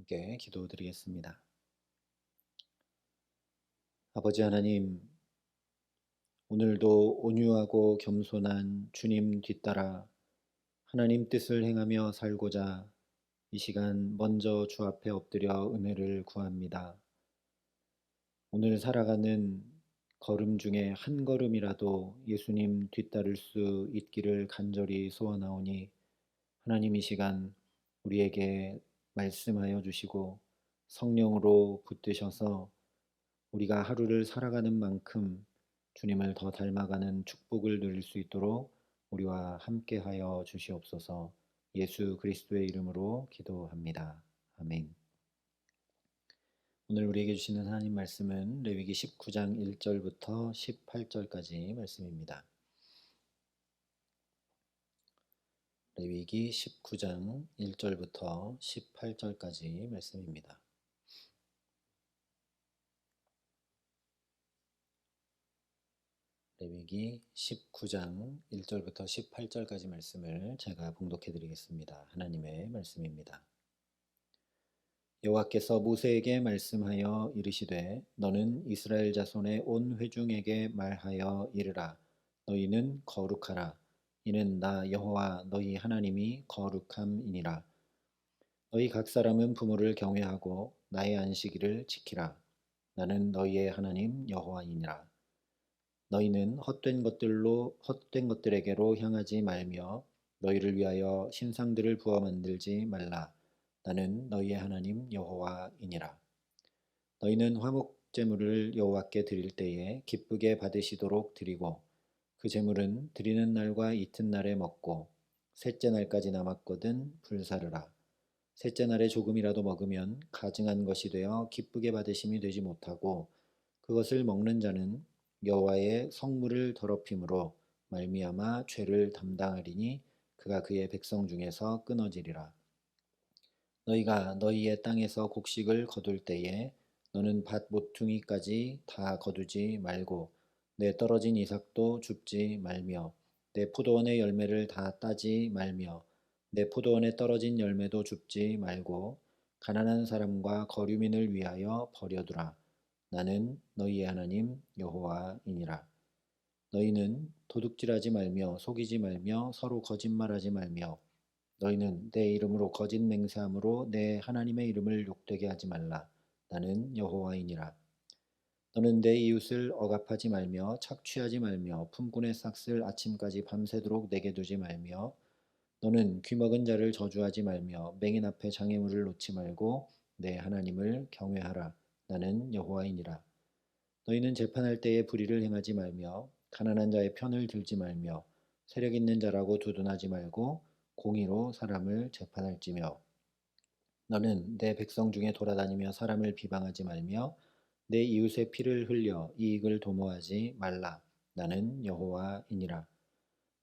함께 기도드리겠습니다. 아버지 하나님, 오늘도 온유하고 겸손한 주님 뒤따라 하나님 뜻을 행하며 살고자 이 시간 먼저 주 앞에 엎드려 은혜를 구합니다. 오늘 살아가는 걸음 중에 한 걸음이라도 예수님 뒤따를 수 있기를 간절히 소원하오니 하나님 이 시간 우리에게 말씀하여 주시고 성령으로 붙드셔서 우리가 하루를 살아가는 만큼 주님을 더 닮아가는 축복을 누릴 수 있도록 우리와 함께하여 주시옵소서. 예수 그리스도의 이름으로 기도합니다. 아멘. 오늘 우리에게 주시는 하나님 말씀은 레위기 19장 1절부터 18절까지 말씀입니다. 레위기 19장 1절부터 18절까지 말씀입니다. 레위기 19장 1절부터 18절까지 말씀을 제가 봉독해 드리겠습니다. 하나님의 말씀입니다. 여호와께서 모세에게 말씀하여 이르시되 너는 이스라엘 자손의 온 회중에게 말하여 이르라. 너희는 거룩하라. 이는 나 여호와 너희 하나님이 거룩함이니라. 너희 각 사람은 부모를 경외하고 나의 안식일을 지키라. 나는 너희의 하나님 여호와이니라. 너희는 헛된 것들에게로 향하지 말며 너희를 위하여 신상들을 부어 만들지 말라. 나는 너희의 하나님 여호와이니라. 너희는 화목 제물을 여호와께 드릴 때에 기쁘게 받으시도록 드리고 그 제물은 드리는 날과 이튿날에 먹고 셋째 날까지 남았거든 불사르라. 셋째 날에 조금이라도 먹으면 가증한 것이 되어 기쁘게 받으심이 되지 못하고 그것을 먹는 자는 여호와의 성물을 더럽힘으로 말미암아 죄를 담당하리니 그가 그의 백성 중에서 끊어지리라. 너희가 너희의 땅에서 곡식을 거둘 때에 너는 밭 모퉁이까지 다 거두지 말고 내 떨어진 이삭도 줍지 말며 내 포도원의 열매를 다 따지 말며 내 포도원에 떨어진 열매도 줍지 말고 가난한 사람과 거류민을 위하여 버려두라. 나는 너희의 하나님 여호와이니라. 너희는 도둑질하지 말며 속이지 말며 서로 거짓말하지 말며 너희는 내 이름으로 거짓 맹세함으로 내 하나님의 이름을 욕되게 하지 말라. 나는 여호와이니라. 너는 내 이웃을 억압하지 말며 착취하지 말며 품꾼의 삭슬 아침까지 밤새도록 내게 두지 말며 너는 귀먹은 자를 저주하지 말며 맹인 앞에 장애물을 놓지 말고 내 하나님을 경외하라. 나는 여호와이니라. 너희는 재판할 때에 불의를 행하지 말며 가난한 자의 편을 들지 말며 세력 있는 자라고 두둔하지 말고 공의로 사람을 재판할지며 너는 내 백성 중에 돌아다니며 사람을 비방하지 말며 내 이웃의 피를 흘려 이익을 도모하지 말라. 나는 여호와이니라.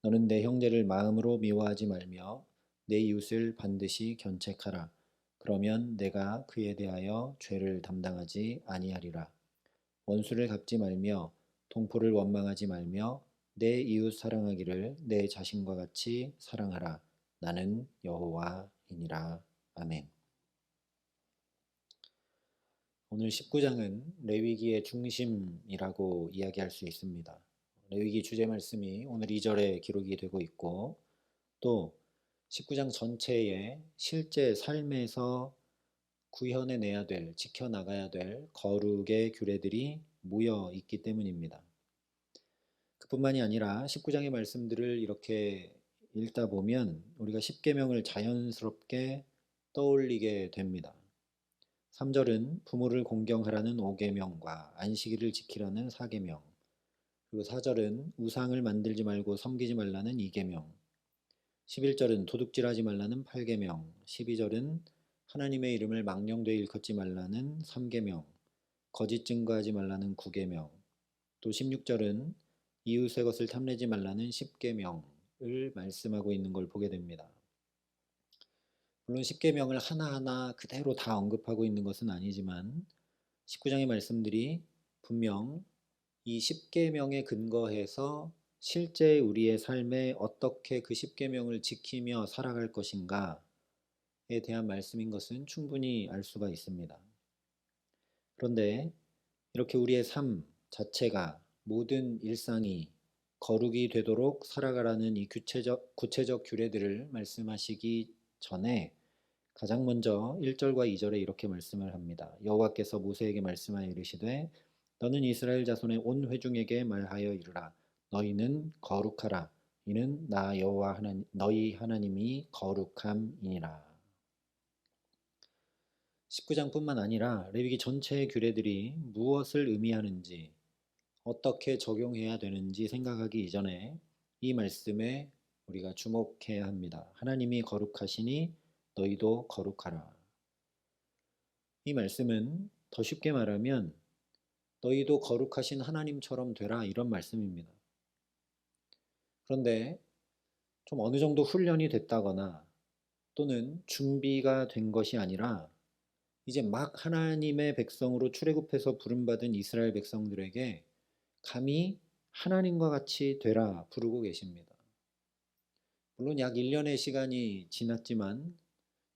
너는 내 형제를 마음으로 미워하지 말며 내 이웃을 반드시 견책하라. 그러면 내가 그에 대하여 죄를 담당하지 아니하리라. 원수를 갚지 말며 동포를 원망하지 말며 내 이웃 사랑하기를 내 자신과 같이 사랑하라. 나는 여호와이니라. 아멘. 오늘 19장은 레위기의 중심이라고 이야기할 수 있습니다. 레위기 주제 말씀이 오늘 2절에 기록이 되고 있고 또 19장 전체에 실제 삶에서 구현해내야 될, 지켜나가야 될 거룩의 규례들이 모여 있기 때문입니다. 그뿐만이 아니라 19장의 말씀들을 이렇게 읽다 보면 우리가 십계명을 자연스럽게 떠올리게 됩니다. 3절은 부모를 공경하라는 5계명과 안식일을 지키라는 4계명, 그리고 4절은 우상을 만들지 말고 섬기지 말라는 2계명, 11절은 도둑질하지 말라는 8계명, 12절은 하나님의 이름을 망령되이 일컫지 말라는 3계명, 거짓 증거하지 말라는 9계명, 또 16절은 이웃의 것을 탐내지 말라는 10계명을 말씀하고 있는 걸 보게 됩니다. 물론 10계명을 하나하나 그대로 다 언급하고 있는 것은 아니지만 19장의 말씀들이 분명 이 10계명에 근거해서 실제 우리의 삶에 어떻게 그 10계명을 지키며 살아갈 것인가 대한 말씀인 것은 충분히 알 수가 있습니다. 그런데 이렇게 우리의 삶 자체가 모든 일상이 거룩이 되도록 살아가라는 이 구체적 규례들을 말씀하시기 전에 가장 먼저 1절과 2절에 이렇게 말씀을 합니다. 여호와께서 모세에게 말씀하여 이르시되 너는 이스라엘 자손의 온 회중에게 말하여 이르라. 너희는 거룩하라. 이는 나 여호와 너희 하나님이 거룩함이니라. 19장뿐만 아니라 레위기 전체의 규례들이 무엇을 의미하는지 어떻게 적용해야 되는지 생각하기 이전에 이 말씀에 우리가 주목해야 합니다. 하나님이 거룩하시니 너희도 거룩하라. 이 말씀은 더 쉽게 말하면 너희도 거룩하신 하나님처럼 되라 이런 말씀입니다. 그런데 좀 어느 정도 훈련이 됐다거나 또는 준비가 된 것이 아니라 이제 막 하나님의 백성으로 출애굽해서 부름받은 이스라엘 백성들에게 감히 하나님과 같이 되라 부르고 계십니다. 물론 약 1년의 시간이 지났지만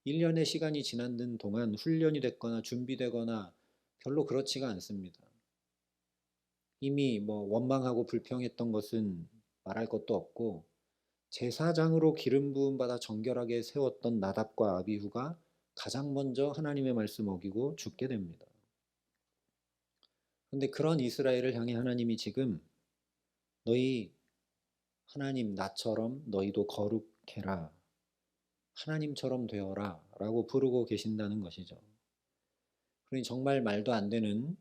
1년의 시간이 지나는 동안 훈련이 됐거나 준비되거나 별로 그렇지가 않습니다. 이미 원망하고 불평했던 것은 말할 것도 없고 제사장으로 기름 부음 받아 정결하게 세웠던 나답과 아비후가 가장 먼저 하나님의 말씀 어기고 죽게 됩니다. 그런데 그런 이스라엘을 향해 하나님이 지금 너희 하나님 나처럼 너희도 거룩해라. 하나님처럼 되어라 라고 부르고 계신다는 것이죠. 그러니 정말 말도 안 되는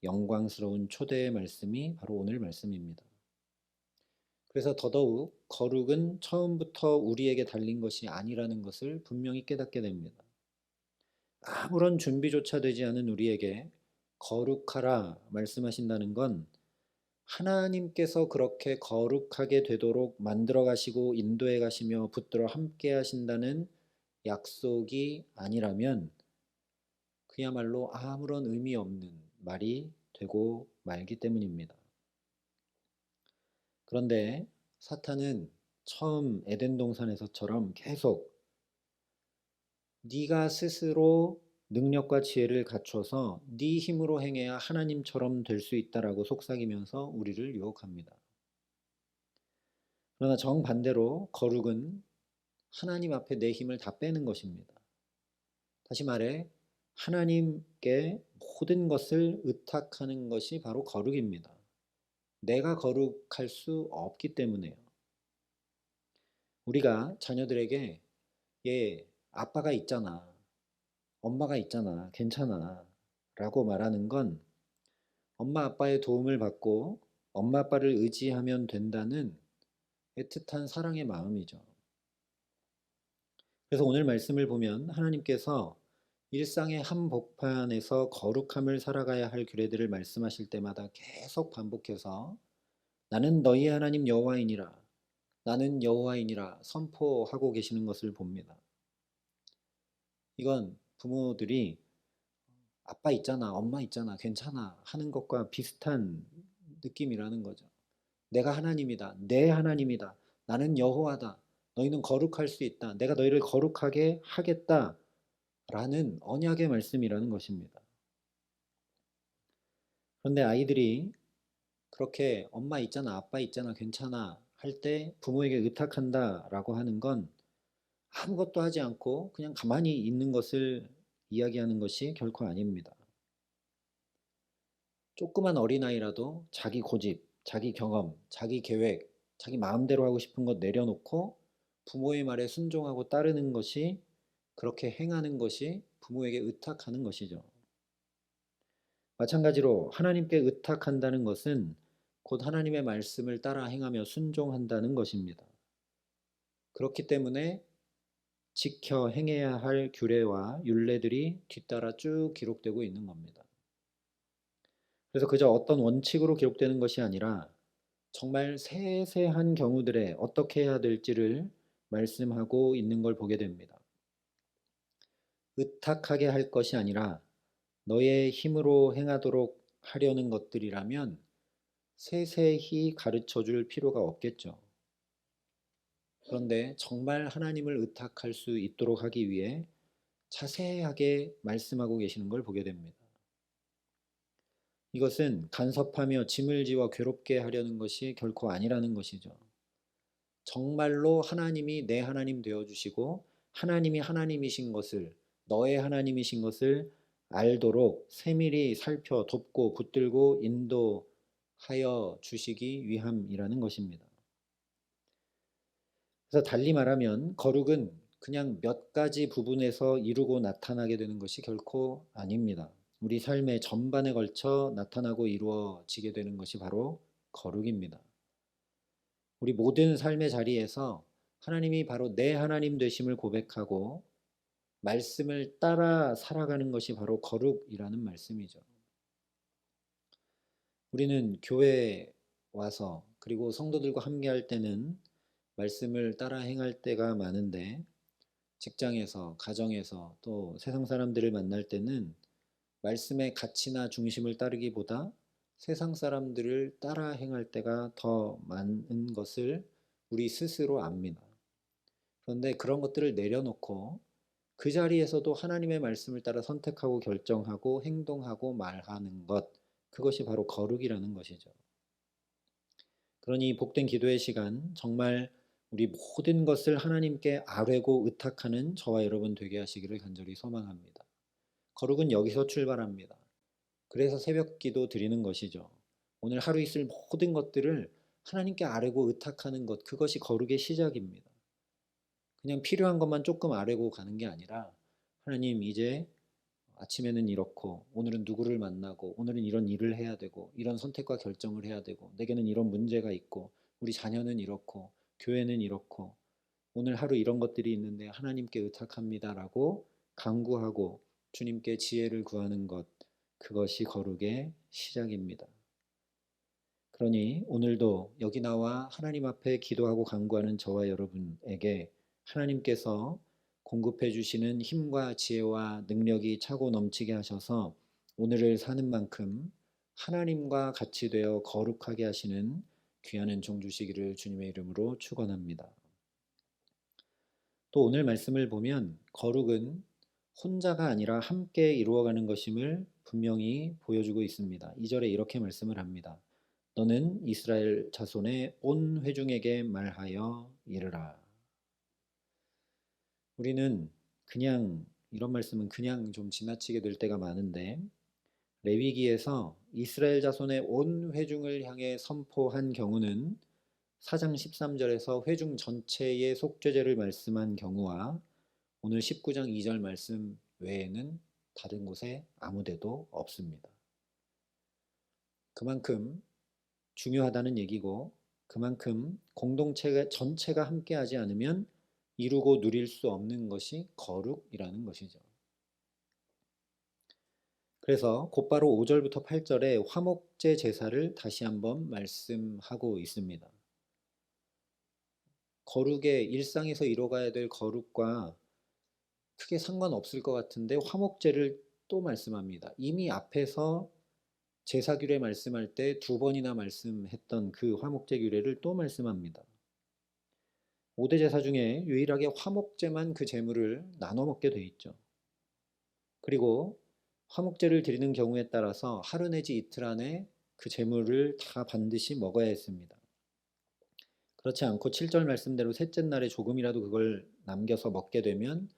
영광스러운 초대의 말씀이 바로 오늘 말씀입니다. 그래서 더더욱 거룩은 처음부터 우리에게 달린 것이 아니라는 것을 분명히 깨닫게 됩니다. 아무런 준비조차 되지 않은 우리에게 거룩하라 말씀하신다는 건 하나님께서 그렇게 거룩하게 되도록 만들어 가시고 인도해 가시며 붙들어 함께 하신다는 약속이 아니라면 그야말로 아무런 의미 없는 말이 되고 말기 때문입니다. 그런데 사탄은 처음 에덴 동산에서처럼 계속 네가 스스로 능력과 지혜를 갖춰서 네 힘으로 행해야 하나님처럼 될 수 있다라고 속삭이면서 우리를 유혹합니다. 그러나 정반대로 거룩은 하나님 앞에 내 힘을 다 빼는 것입니다. 다시 말해 하나님께 모든 것을 의탁하는 것이 바로 거룩입니다. 내가 거룩할 수 없기 때문에요. 우리가 자녀들에게 아빠가 있잖아. 엄마가 있잖아. 괜찮아. 라고 말하는 건 엄마 아빠의 도움을 받고 엄마 아빠를 의지하면 된다는 애틋한 사랑의 마음이죠. 그래서 오늘 말씀을 보면 하나님께서 일상의 한복판에서 거룩함을 살아가야 할 규례들을 말씀하실 때마다 계속 반복해서 나는 너희 하나님 여호와이니라 나는 여호와이니라 선포하고 계시는 것을 봅니다. 이건 부모들이 아빠 있잖아, 엄마 있잖아, 괜찮아 하는 것과 비슷한 느낌이라는 거죠. 내가 하나님이다. 내 하나님이다. 나는 여호와다. 너희는 거룩할 수 있다. 내가 너희를 거룩하게 하겠다. 라는 언약의 말씀이라는 것입니다. 그런데 아이들이 그렇게 엄마 있잖아, 아빠 있잖아, 괜찮아 할 때 부모에게 의탁한다 라고 하는 건 아무것도 하지 않고 그냥 가만히 있는 것을 이야기하는 것이 결코 아닙니다. 조그만 어린아이라도 자기 고집, 자기 경험, 자기 계획, 자기 마음대로 하고 싶은 것 내려놓고 부모의 말에 순종하고 따르는 것이 그렇게 행하는 것이 부모에게 의탁하는 것이죠. 마찬가지로 하나님께 의탁한다는 것은 곧 하나님의 말씀을 따라 행하며 순종한다는 것입니다. 그렇기 때문에 지켜 행해야 할 규례와 율례들이 뒤따라 쭉 기록되고 있는 겁니다. 그래서 그저 어떤 원칙으로 기록되는 것이 아니라 정말 세세한 경우들에 어떻게 해야 될지를 말씀하고 있는 걸 보게 됩니다. 의탁하게 할 것이 아니라 너의 힘으로 행하도록 하려는 것들이라면 세세히 가르쳐 줄 필요가 없겠죠. 그런데 정말 하나님을 의탁할 수 있도록 하기 위해 자세하게 말씀하고 계시는 걸 보게 됩니다. 이것은 간섭하며 짐을 지워 괴롭게 하려는 것이 결코 아니라는 것이죠. 정말로 하나님이 내 하나님 되어주시고 하나님이 하나님이신 것을, 너의 하나님이신 것을 알도록 세밀히 살펴 돕고 붙들고 인도하여 주시기 위함이라는 것입니다. 그래서 달리 말하면 거룩은 그냥 몇 가지 부분에서 이루고 나타나게 되는 것이 결코 아닙니다. 우리 삶의 전반에 걸쳐 나타나고 이루어지게 되는 것이 바로 거룩입니다. 우리 모든 삶의 자리에서 하나님이 바로 내 하나님 되심을 고백하고 말씀을 따라 살아가는 것이 바로 거룩이라는 말씀이죠. 우리는 교회에 와서 그리고 성도들과 함께할 때는 말씀을 따라 행할 때가 많은데 직장에서, 가정에서 또 세상 사람들을 만날 때는 말씀의 가치나 중심을 따르기보다 세상 사람들을 따라 행할 때가 더 많은 것을 우리 스스로 압니다. 그런데 그런 것들을 내려놓고 그 자리에서도 하나님의 말씀을 따라 선택하고 결정하고 행동하고 말하는 것, 그것이 바로 거룩이라는 것이죠. 그러니 복된 기도의 시간, 정말 우리 모든 것을 하나님께 아뢰고 의탁하는 저와 여러분 되게 하시기를 간절히 소망합니다. 거룩은 여기서 출발합니다. 그래서 새벽 기도 드리는 것이죠. 오늘 하루 있을 모든 것들을 하나님께 아뢰고 의탁하는 것, 그것이 거룩의 시작입니다. 그냥 필요한 것만 조금 아뢰고 가는 게 아니라 하나님, 이제 아침에는 이렇고 오늘은 누구를 만나고 오늘은 이런 일을 해야 되고 이런 선택과 결정을 해야 되고 내게는 이런 문제가 있고 우리 자녀는 이렇고 교회는 이렇고 오늘 하루 이런 것들이 있는데 하나님께 의탁합니다라고 간구하고 주님께 지혜를 구하는 것, 그것이 거룩의 시작입니다. 그러니 오늘도 여기 나와 하나님 앞에 기도하고 간구하는 저와 여러분에게 하나님께서 공급해 주시는 힘과 지혜와 능력이 차고 넘치게 하셔서 오늘을 사는 만큼 하나님과 같이 되어 거룩하게 하시는 귀한 은총 주시기를 주님의 이름으로 축원합니다. 또 오늘 말씀을 보면 거룩은 혼자가 아니라 함께 이루어가는 것임을 분명히 보여주고 있습니다. 2절에 이렇게 말씀을 합니다. 너는 이스라엘 자손의 온 회중에게 말하여 이르라. 우리는 그냥 이런 말씀은 그냥 좀 지나치게 될 때가 많은데 레위기에서 이스라엘 자손의 온 회중을 향해 선포한 경우는 4장 13절에서 회중 전체의 속죄제를 말씀한 경우와 오늘 19장 2절 말씀 외에는 다른 곳에 아무 데도 없습니다. 그만큼 중요하다는 얘기고 그만큼 공동체 전체가 함께하지 않으면 이루고 누릴 수 없는 것이 거룩이라는 것이죠. 그래서 곧바로 5절부터 8절에 화목제 제사를 다시 한번 말씀하고 있습니다. 거룩의 일상에서 이뤄가야 될 거룩과 크게 상관없을 것 같은데 화목제를 또 말씀합니다. 이미 앞에서 제사규례 말씀할 때 2번이나 말씀했던 그 화목제 규례를 또 말씀합니다. 5대 제사 중에 유일하게 화목제만 그 제물을 나눠 먹게 돼 있죠. 그리고 화목제를 드리는 경우에 따라서 하루 내지 이틀 안에 그 제물을 다 반드시 먹어야 했습니다. 그렇지 않고 7절 말씀대로 셋째 날에 조금이라도 그걸 남겨서 먹게 되면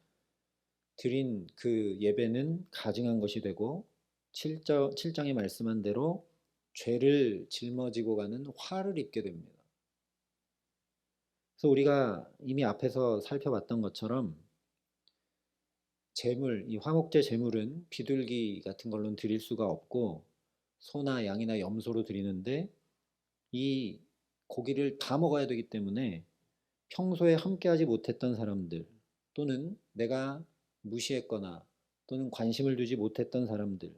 드린 그 예배는 가증한 것이 되고 7장에 말씀한 대로 죄를 짊어지고 가는 화를 입게 됩니다. 그래서 우리가 이미 앞에서 살펴봤던 것처럼 제물, 이 화목제 제물은 비둘기 같은 걸로는 드릴 수가 없고 소나 양이나 염소로 드리는데 이 고기를 다 먹어야 되기 때문에 평소에 함께하지 못했던 사람들 또는 내가 무시했거나 또는 관심을 두지 못했던 사람들,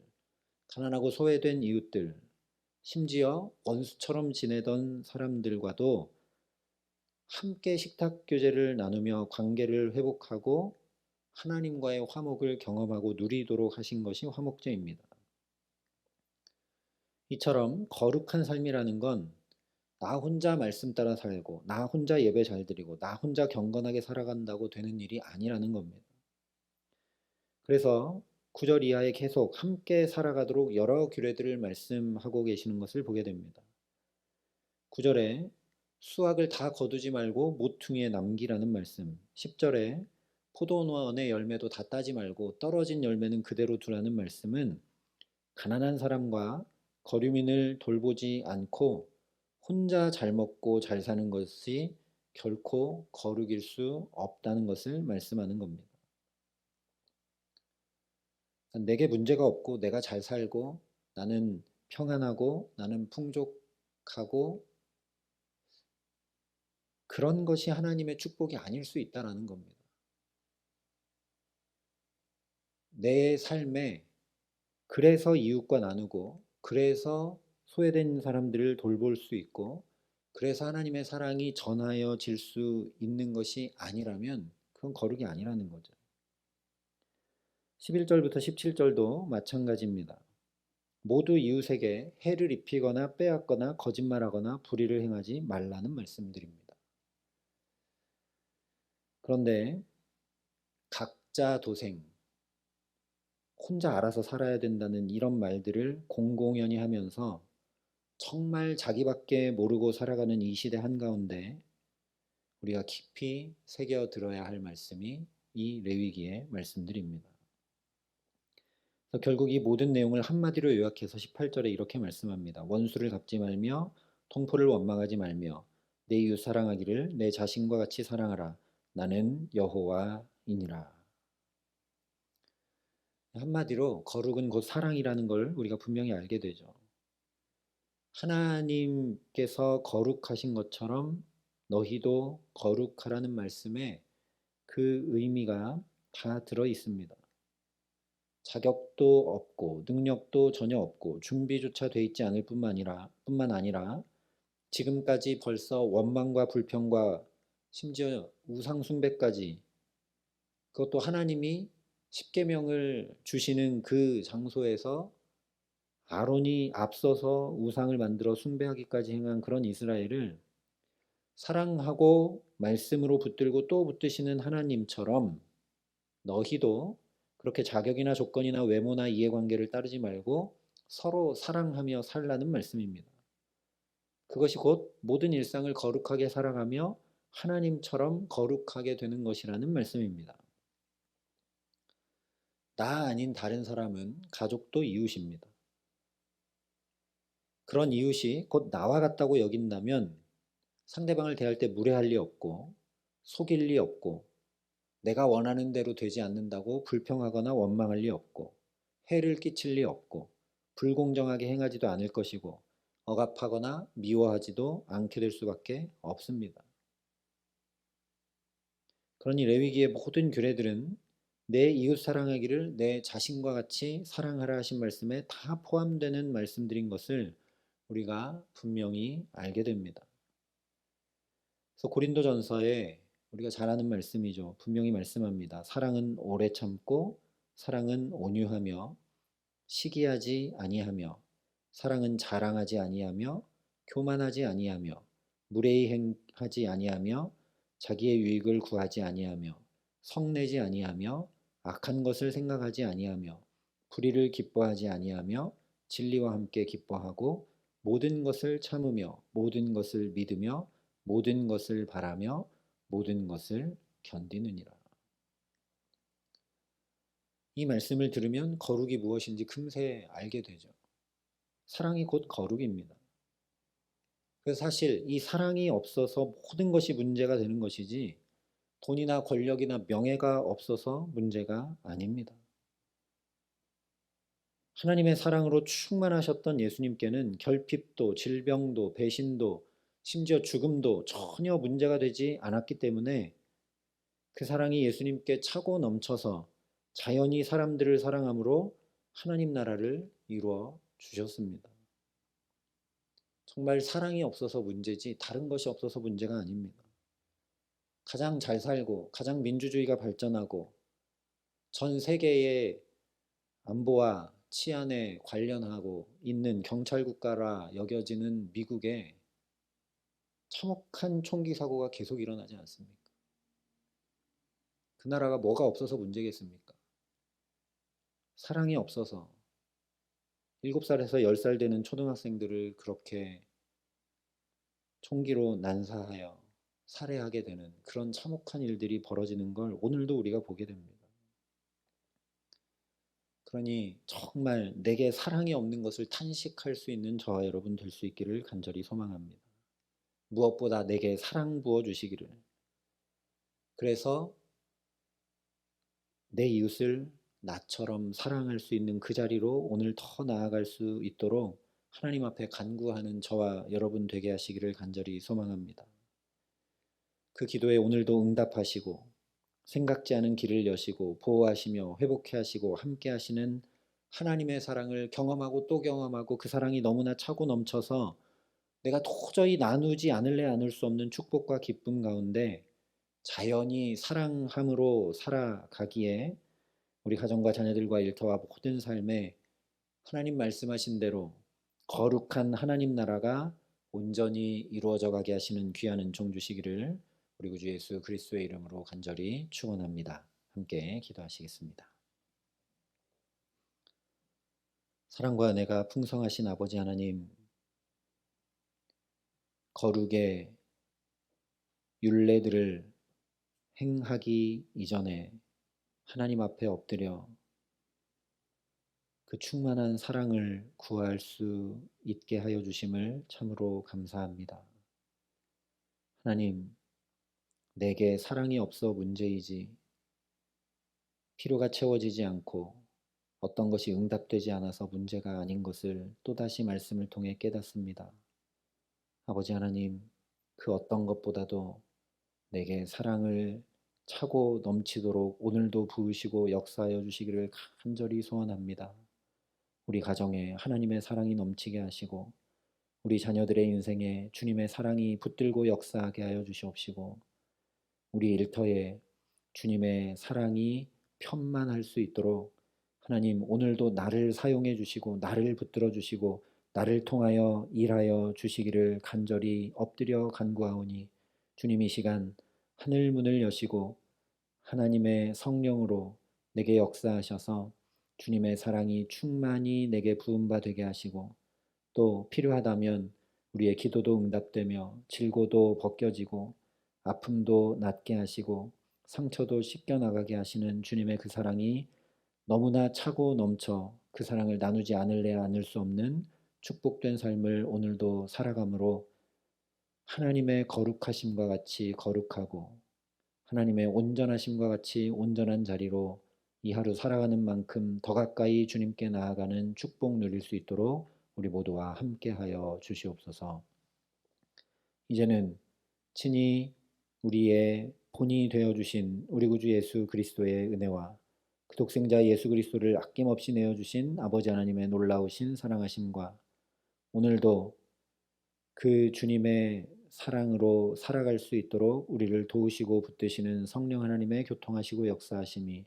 가난하고 소외된 이웃들, 심지어 원수처럼 지내던 사람들과도 함께 식탁 교제를 나누며 관계를 회복하고 하나님과의 화목을 경험하고 누리도록 하신 것이 화목제입니다. 이처럼 거룩한 삶이라는 건 나 혼자 말씀 따라 살고 나 혼자 예배 잘 드리고 나 혼자 경건하게 살아간다고 되는 일이 아니라는 겁니다. 그래서 9절 이하에 계속 함께 살아가도록 여러 규례들을 말씀하고 계시는 것을 보게 됩니다. 9절에 수확을 다 거두지 말고 모퉁이에 남기라는 말씀, 10절에 포도원의 열매도 다 따지 말고 떨어진 열매는 그대로 두라는 말씀은 가난한 사람과 거류민을 돌보지 않고 혼자 잘 먹고 잘 사는 것이 결코 거룩일 수 없다는 것을 말씀하는 겁니다. 내게 문제가 없고 내가 잘 살고 나는 평안하고 나는 풍족하고 그런 것이 하나님의 축복이 아닐 수 있다는 겁니다. 내 삶에 그래서 이웃과 나누고 그래서 소외된 사람들을 돌볼 수 있고 그래서 하나님의 사랑이 전하여질 수 있는 것이 아니라면 그건 거룩이 아니라는 거죠. 11절부터 17절도 마찬가지입니다. 모두 이웃에게 해를 입히거나 빼앗거나 거짓말하거나 불의를 행하지 말라는 말씀드립니다. 그런데 각자 도생, 혼자 알아서 살아야 된다는 이런 말들을 공공연히 하면서 정말 자기밖에 모르고 살아가는 이 시대 한가운데 우리가 깊이 새겨들어야 할 말씀이 이 레위기의 말씀들입니다. 결국 이 모든 내용을 한마디로 요약해서 18절에 이렇게 말씀합니다. 원수를 갚지 말며 통포를 원망하지 말며 내 이웃 사랑하기를 내 자신과 같이 사랑하라. 나는 여호와이니라. 한마디로 거룩은 곧 사랑이라는 걸 우리가 분명히 알게 되죠. 하나님께서 거룩하신 것처럼 너희도 거룩하라는 말씀에 그 의미가 다 들어 있습니다. 자격도 없고 능력도 전혀 없고 준비조차 돼 있지 않을 뿐만 아니라 지금까지 벌써 원망과 불평과 심지어 우상 숭배까지 그것도 하나님이 십계명을 주시는 그 장소에서 아론이 앞서서 우상을 만들어 숭배하기까지 행한 그런 이스라엘을 사랑하고 말씀으로 붙들고 또 붙드시는 하나님처럼 너희도 그렇게 자격이나 조건이나 외모나 이해관계를 따르지 말고 서로 사랑하며 살라는 말씀입니다. 그것이 곧 모든 일상을 거룩하게 살아가며 하나님처럼 거룩하게 되는 것이라는 말씀입니다. 나 아닌 다른 사람은 가족도 이웃입니다. 그런 이웃이 곧 나와 같다고 여긴다면 상대방을 대할 때 무례할 리 없고 속일 리 없고 내가 원하는 대로 되지 않는다고 불평하거나 원망할 리 없고 해를 끼칠 리 없고 불공정하게 행하지도 않을 것이고 억압하거나 미워하지도 않게 될 수밖에 없습니다. 그러니 레위기의 모든 규례들은 내 이웃 사랑하기를 내 자신과 같이 사랑하라 하신 말씀에 다 포함되는 말씀들인 것을 우리가 분명히 알게 됩니다. 그래서 고린도전서에 우리가 잘 아는 말씀이죠. 분명히 말씀합니다. 사랑은 오래 참고 사랑은 온유하며 시기하지 아니하며 사랑은 자랑하지 아니하며 교만하지 아니하며 무례히 행하지 아니하며 자기의 유익을 구하지 아니하며 성내지 아니하며 악한 것을 생각하지 아니하며 불의를 기뻐하지 아니하며 진리와 함께 기뻐하고 모든 것을 참으며 모든 것을 믿으며 모든 것을 바라며 모든 것을 견디느니라. 이 말씀을 들으면 거룩이 무엇인지 금세 알게 되죠. 사랑이 곧 거룩입니다. 그래서 사실 이 사랑이 없어서 모든 것이 문제가 되는 것이지 돈이나 권력이나 명예가 없어서 문제가 아닙니다. 하나님의 사랑으로 충만하셨던 예수님께는 결핍도 질병도 배신도 심지어 죽음도 전혀 문제가 되지 않았기 때문에 그 사랑이 예수님께 차고 넘쳐서 자연히 사람들을 사랑함으로 하나님 나라를 이루어 주셨습니다. 정말 사랑이 없어서 문제지 다른 것이 없어서 문제가 아닙니다. 가장 잘 살고 가장 민주주의가 발전하고 전 세계의 안보와 치안에 관련하고 있는 경찰 국가라 여겨지는 미국에 참혹한 총기 사고가 계속 일어나지 않습니까? 그 나라가 뭐가 없어서 문제겠습니까? 사랑이 없어서 7살에서 10살 되는 초등학생들을 그렇게 총기로 난사하여 살해하게 되는 그런 참혹한 일들이 벌어지는 걸 오늘도 우리가 보게 됩니다. 그러니 정말 내게 사랑이 없는 것을 탄식할 수 있는 저와 여러분 될 수 있기를 간절히 소망합니다. 무엇보다 내게 사랑 부어 주시기를. 그래서 내 이웃을 나처럼 사랑할 수 있는 그 자리로 오늘 더 나아갈 수 있도록 하나님 앞에 간구하는 저와 여러분 되게 하시기를 간절히 소망합니다. 그 기도에 오늘도 응답하시고 생각지 않은 길을 여시고 보호하시며 회복해 하시고 함께 하시는 하나님의 사랑을 경험하고 또 경험하고 그 사랑이 너무나 차고 넘쳐서 내가 도저히 나누지 않을래 나눌 수 없는 축복과 기쁨 가운데 자연히 사랑함으로 살아가기에 우리 가정과 자녀들과 일터와 모든 삶에 하나님 말씀하신 대로 거룩한 하나님 나라가 온전히 이루어져 가게 하시는 귀한 은총 주시기를 우리 구주 예수 그리스도의 이름으로 간절히 축원합니다. 함께 기도하시겠습니다. 사랑과 은혜가 풍성하신 아버지 하나님, 거룩의 율례들을 행하기 이전에 하나님 앞에 엎드려 그 충만한 사랑을 구할 수 있게 하여 주심을 참으로 감사합니다. 하나님, 내게 사랑이 없어 문제이지 필요가 채워지지 않고 어떤 것이 응답되지 않아서 문제가 아닌 것을 또다시 말씀을 통해 깨닫습니다. 아버지 하나님, 그 어떤 것보다도 내게 사랑을 차고 넘치도록 오늘도 부으시고 역사하여 주시기를 간절히 소원합니다. 우리 가정에 하나님의 사랑이 넘치게 하시고 우리 자녀들의 인생에 주님의 사랑이 붙들고 역사하게 하여 주시옵시고 우리 일터에 주님의 사랑이 편만할 수 있도록 하나님 오늘도 나를 사용해 주시고 나를 붙들어 주시고 나를 통하여 일하여 주시기를 간절히 엎드려 간구하오니 주님 이 시간 하늘 문을 여시고 하나님의 성령으로 내게 역사하셔서 주님의 사랑이 충만히 내게 부음바 되게 하시고 또 필요하다면 우리의 기도도 응답되며 질고도 벗겨지고 아픔도 낫게 하시고 상처도 씻겨나가게 하시는 주님의 그 사랑이 너무나 차고 넘쳐 그 사랑을 나누지 않을래 않을 수 없는 축복된 삶을 오늘도 살아감으로 하나님의 거룩하심과 같이 거룩하고 하나님의 온전하심과 같이 온전한 자리로 이 하루 살아가는 만큼 더 가까이 주님께 나아가는 축복 누릴 수 있도록 우리 모두와 함께하여 주시옵소서. 이제는 친히 우리의 본이 되어 주신 우리 구주 예수 그리스도의 은혜와 그 독생자 예수 그리스도를 아낌없이 내어 주신 아버지 하나님의 놀라우신 사랑하심과 오늘도 그 주님의 사랑으로 살아갈 수 있도록 우리를 도우시고 붙드시는 성령 하나님의 교통하시고 역사하심이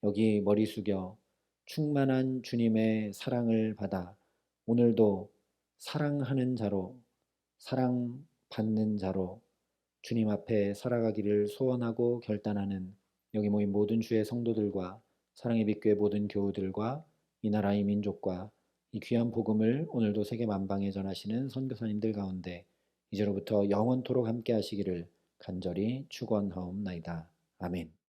여기 머리 숙여 충만한 주님의 사랑을 받아 오늘도 사랑하는 자로 사랑받는 자로 주님 앞에 살아가기를 소원하고 결단하는 여기 모인 모든 주의 성도들과 사랑의 빛교회 모든 교우들과 이 나라의 민족과 이 귀한 복음을 오늘도 세계 만방에 전하시는 선교사님들 가운데 이제로부터 영원토록 함께 하시기를 간절히 축원하옵나이다. 아멘.